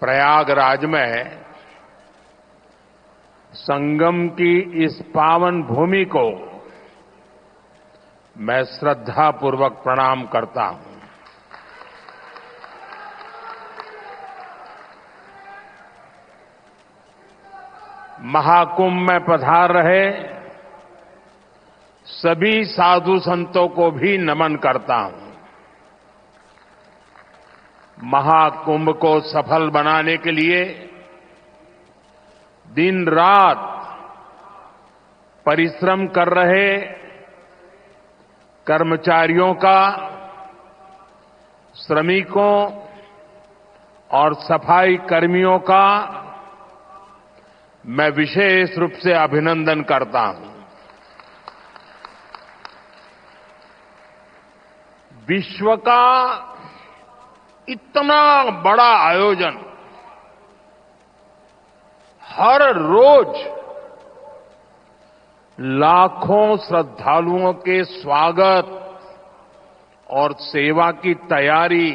प्रयागराज में संगम की इस पावन भूमि को मैं श्रद्धापूर्वक प्रणाम करता हूं। महाकुंभ में पधार रहे सभी साधु संतों को भी नमन करता हूं। महाकुंभ को सफल बनाने के लिए दिन रात परिश्रम कर रहे कर्मचारियों का, श्रमिकों और सफाई कर्मियों का मैं विशेष रूप से अभिनंदन करता हूं। विश्व का इतना बड़ा आयोजन हर रोज लाखों श्रद्धालुओं के स्वागत और सेवा की तैयारी,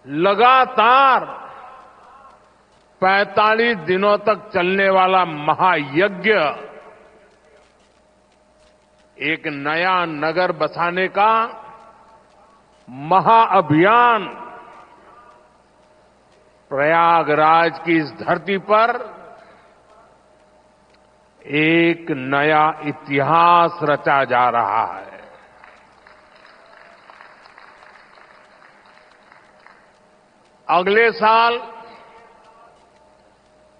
लगातार 45 दिनों तक चलने वाला महायज्ञ, एक नया नगर बसाने का महाअभियान प्रयागराज की इस धरती पर एक नया इतिहास रचा जा रहा है। अगले साल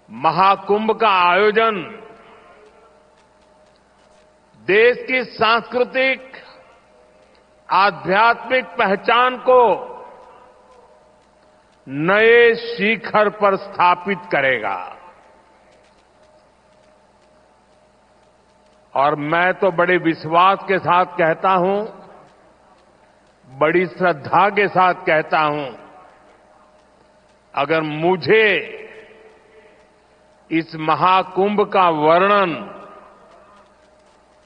महाकुंभ का आयोजन देश की सांस्कृतिक आध्यात्मिक पहचान को नए शिखर पर स्थापित करेगा। और मैं तो बड़े विश्वास के साथ कहता हूं, बड़ी श्रद्धा के साथ कहता हूं, अगर मुझे इस महाकुंभ का वर्णन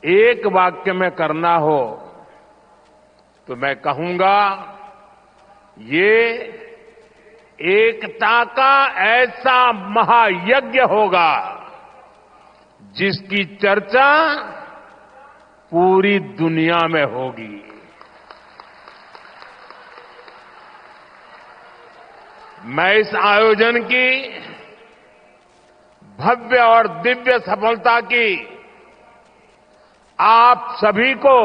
एक वाक्य में करना हो तो मैं कहूंगा, ये एकता का ऐसा महायज्ञ होगा जिसकी चर्चा पूरी दुनिया में होगी। मैं इस आयोजन की भव्य और दिव्य सफलता की आप सभी को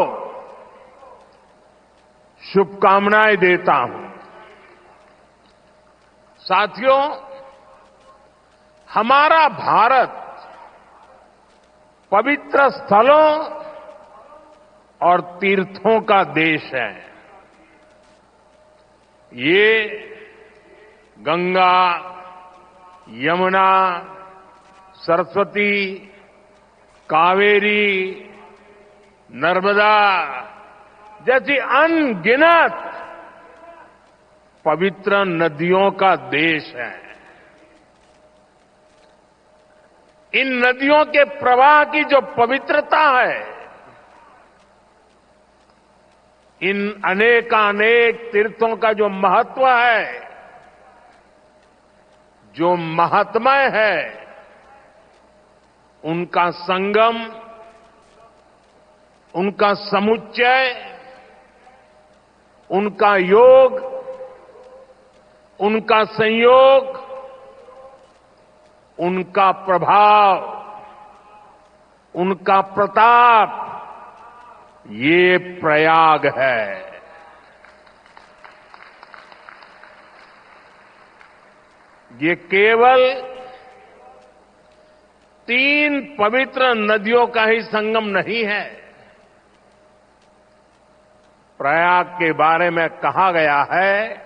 शुभकामनाएं देता हूं। साथियों, हमारा भारत पवित्र स्थलों और तीर्थों का देश है। ये गंगा, यमुना, सरस्वती, कावेरी, नर्मदा जैसी अनगिनत पवित्र नदियों का देश है। इन नदियों के प्रवाह की जो पवित्रता है, इन अनेकानेक तीर्थों का जो महत्व है, जो महात्म्य है, उनका संगम, उनका समुच्चय, उनका योग, उनका संयोग, उनका प्रभाव, उनका प्रताप, ये प्रयाग है। ये केवल 3 पवित्र नदियों का ही संगम नहीं है। प्रयाग के बारे में कहा गया है,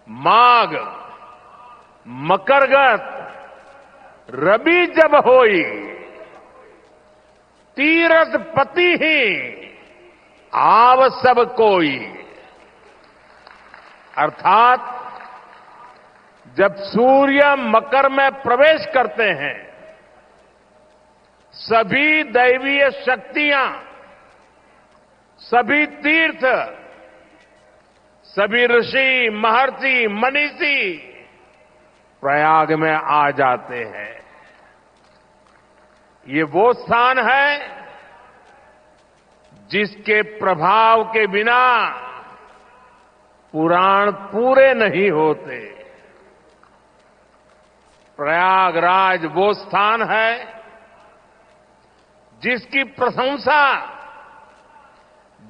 माघ मकरगत रवि जब होई, तीरथ पति ही आव सब कोई। अर्थात जब सूर्य मकर में प्रवेश करते हैं, सभी दैवीय शक्तियां, सभी तीर्थ, सभी ऋषि, महर्षि, मनीषी प्रयाग में आ जाते हैं। ये वो स्थान है जिसके प्रभाव के बिना पुराण पूरे नहीं होते। प्रयागराज वो स्थान है जिसकी प्रशंसा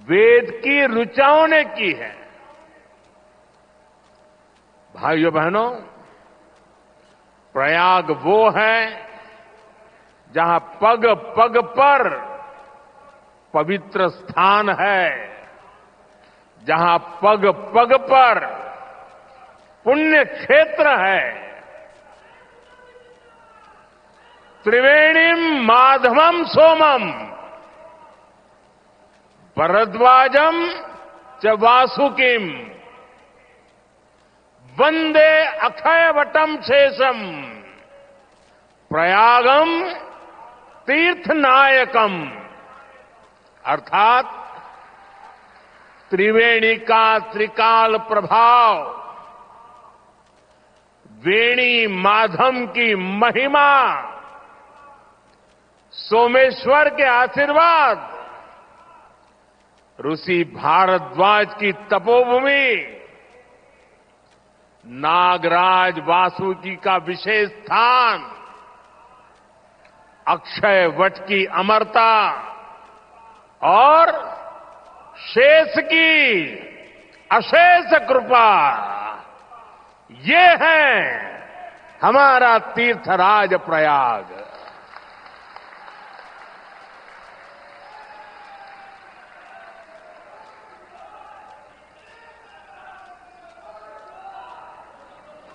वेद की ऋचाओं ने की है। भाइयों बहनों, प्रयाग वो है जहां पग पग पर पवित्र स्थान है, जहां पग पग पर पुण्य क्षेत्र है। त्रिवेणीम माधवम सोमम भरद्वाजम च वासुकिम वंदे अक्षयवटम शेषम प्रयागम तीर्थनायकम। अर्थात त्रिवेणी का त्रिकाल प्रभाव, वेणी माधव की महिमा, सोमेश्वर के आशीर्वाद, ऋषि भारद्वाज की तपोभूमि, नागराज वासुकी का विशेष स्थान, अक्षय वट की अमरता और शेष की अशेष कृपा, ये है हमारा तीर्थराज प्रयाग।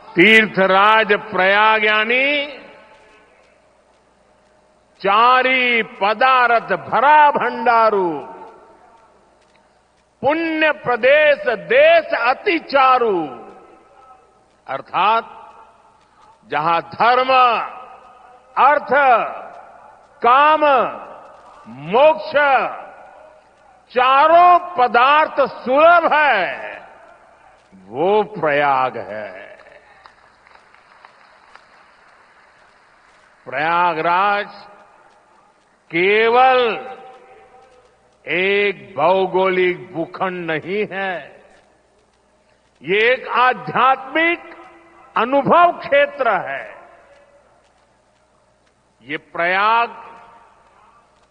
तीर्थराज प्रयाग यानी चारी पदारथ भरा भंडारू, पुण्य प्रदेश देश अति चारू। अर्थात जहां धर्म, अर्थ, काम, मोक्ष चारों पदार्थ सुलभ है, वो प्रयाग है। प्रयागराज केवल एक भौगोलिक भूखंड नहीं है, ये एक आध्यात्मिक अनुभव क्षेत्र है। ये प्रयाग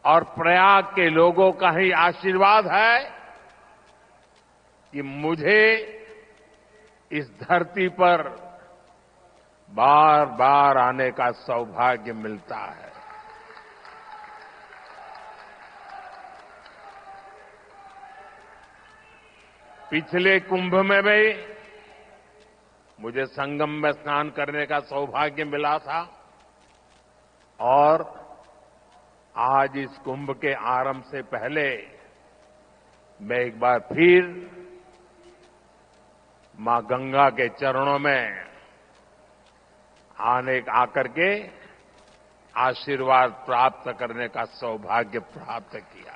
और प्रयाग के लोगों का ही आशीर्वाद है कि मुझे इस धरती पर बार बार आने का सौभाग्य मिलता है। पिछले कुंभ में भी मुझे संगम में स्नान करने का सौभाग्य मिला था और आज इस कुंभ के आरंभ से पहले मैं एक बार फिर मां गंगा के चरणों में आकर के आशीर्वाद प्राप्त करने का सौभाग्य प्राप्त किया।